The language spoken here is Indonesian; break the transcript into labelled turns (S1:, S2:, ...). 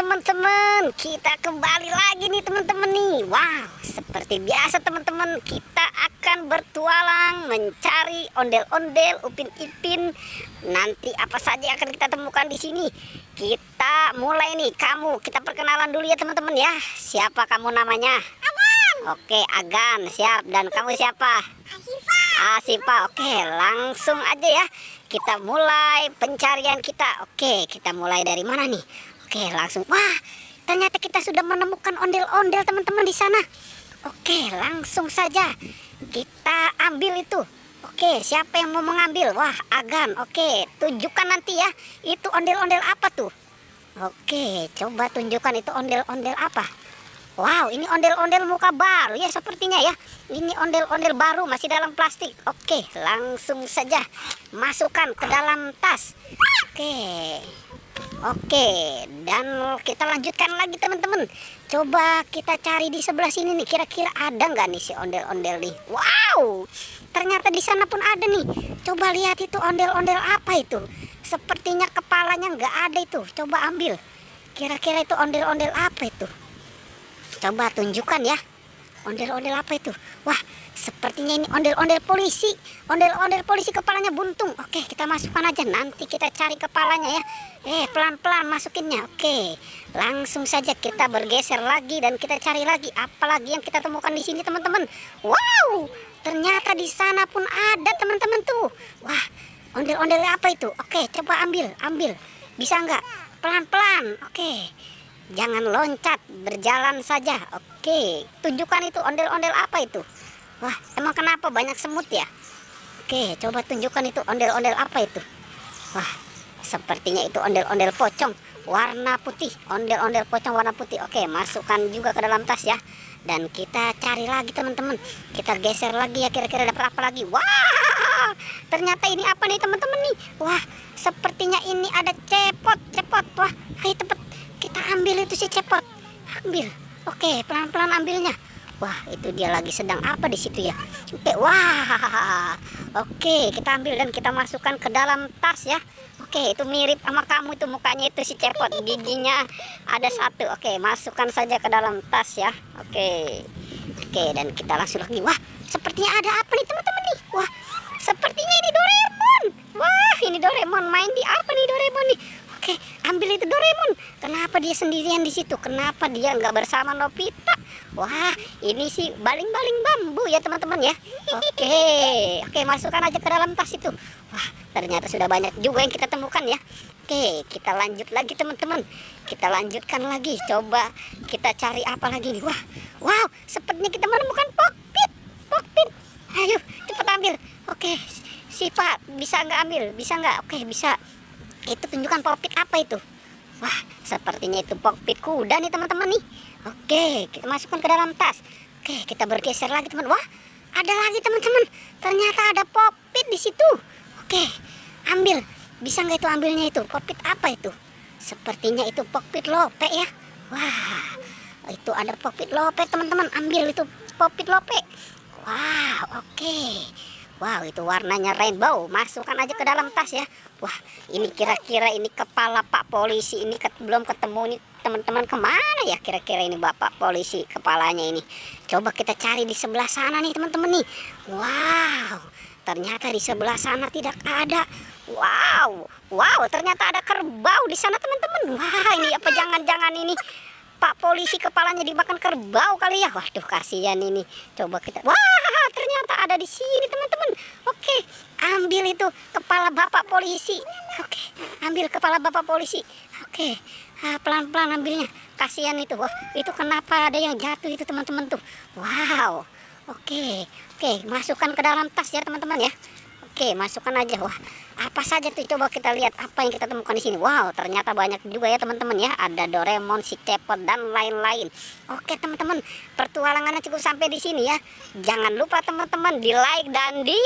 S1: teman-teman, kita kembali lagi nih teman-teman nih. Wow, seperti biasa teman-teman, kita akan bertualang mencari ondel-ondel, Upin Ipin. Nanti apa saja akan kita temukan di sini. Kita mulai nih, kita perkenalan dulu ya teman-teman ya. Siapa kamu namanya? Agan. Oke, Agan, siap. Dan kamu siapa? Asifa. Oke, langsung aja ya. Kita mulai pencarian kita. Oke, kita mulai dari mana nih? Oke, langsung. Wah, ternyata kita sudah menemukan ondel-ondel teman-teman di sana. Oke, langsung saja kita ambil itu. Oke, siapa yang mau mengambil? Wah, Agan. Oke, tunjukkan nanti ya. Itu ondel-ondel apa tuh? Oke, coba tunjukkan itu ondel-ondel apa. Wow, ini ondel-ondel muka baru ya sepertinya ya. Ini ondel-ondel baru masih dalam plastik. Oke, langsung saja masukkan ke dalam tas. Oke, dan kita lanjutkan lagi teman-teman. Coba kita cari di sebelah sini nih. Kira-kira ada nggak nih si ondel-ondel nih? Wow, ternyata di sana pun ada nih. Coba lihat itu ondel-ondel apa itu. Sepertinya kepalanya nggak ada itu. Coba ambil. Kira-kira itu ondel-ondel apa itu? Coba tunjukkan ya. Ondel-ondel apa itu? Wah, sepertinya ini ondel-ondel polisi. Ondel-ondel polisi kepalanya buntung. Oke, kita masukkan aja. Nanti kita cari kepalanya ya. Pelan-pelan masukinnya. Oke, langsung saja kita bergeser lagi dan kita cari lagi. Apalagi yang kita temukan di sini teman-teman. Wow, ternyata di sana pun ada teman-teman tuh. Wah, ondel-ondel apa itu? Oke, coba ambil. Bisa nggak? Pelan-pelan. Oke. Jangan loncat, berjalan saja. Oke, tunjukkan itu ondel-ondel apa itu. Wah, emang kenapa banyak semut ya? Oke, coba tunjukkan itu ondel-ondel apa itu. Wah, sepertinya itu ondel-ondel pocong warna putih. Ondel-ondel pocong warna putih. Oke, masukkan juga ke dalam tas ya. Dan kita cari lagi teman-teman. Kita geser lagi ya, kira-kira dapat apa lagi. Wah, ternyata ini apa nih teman-teman nih. Wah, sepertinya ini ada cepot. Wah, ayo tepat. Kita ambil itu si cepot. Ambil. Oke, pelan-pelan ambilnya. Wah, itu dia lagi sedang apa di situ ya. Oke, wah. Oke, kita ambil dan kita masukkan ke dalam tas ya. Oke, itu mirip sama kamu itu mukanya itu si cepot. Giginya ada satu. Oke, masukkan saja ke dalam tas ya. Oke, dan kita langsung lagi. Wah, sepertinya ada apa nih teman-teman nih. Wah, sepertinya ini Doraemon. Wah, ini Doraemon main di apa nih Doraemon nih. Oke, ambil itu Doraemon. Kenapa dia sendirian di situ? Kenapa dia nggak bersama Nobita? Wah, ini sih baling-baling bambu ya teman-teman ya. Oke, masukkan aja ke dalam tas itu. Wah, ternyata sudah banyak juga yang kita temukan ya. Oke, kita lanjut lagi teman-teman. Kita lanjutkan lagi. Coba kita cari apa lagi nih. Wow, sepertinya kita menemukan kokpit. Ayo, cepat ambil. Oke, Siva, bisa nggak ambil? Bisa nggak? Oke, bisa. Itu tunjukkan kokpit apa itu. Wah, sepertinya itu kokpit kuda nih teman-teman nih. Oke, kita masukkan ke dalam tas. Oke, kita bergeser lagi teman. Wah, ada lagi teman-teman. Ternyata ada kokpit di situ. Oke, ambil. Bisa nggak itu ambilnya itu? Kokpit apa itu? Sepertinya itu kokpit lope ya. Wah, itu ada kokpit lope teman-teman. Ambil itu kokpit lope. Wah, oke. Wow, itu warnanya rainbow. Masukkan aja ke dalam tas ya. Wah, ini kira-kira ini kepala Pak Polisi ini belum ketemu nih teman-teman. Kemana ya kira-kira ini Bapak Polisi kepalanya ini. Coba kita cari di sebelah sana nih teman-teman nih. Wow, ternyata di sebelah sana tidak ada. Wow, ternyata ada kerbau di sana teman-teman. Wah, ini apa jangan-jangan ini Pak Polisi kepalanya dimakan kerbau kali ya. Waduh, kasihan ini. Coba kita. Wah, ternyata ada di sini teman-teman. Oke, ambil itu kepala Bapak Polisi. Oke, ambil kepala Bapak Polisi. Oke, pelan-pelan ambilnya. Kasihan itu. Wah, itu kenapa ada yang jatuh itu teman-teman tuh. Wow. Oke, masukkan ke dalam tas ya teman-teman ya. Oke, masukkan aja. Wah, apa saja tuh, coba kita lihat apa yang kita temukan di sini. Wow, ternyata banyak juga ya teman-teman ya. Ada Doraemon, si cepot dan lain-lain. Oke teman-teman, pertualangannya cukup sampai di sini ya. Jangan lupa teman-teman di like dan di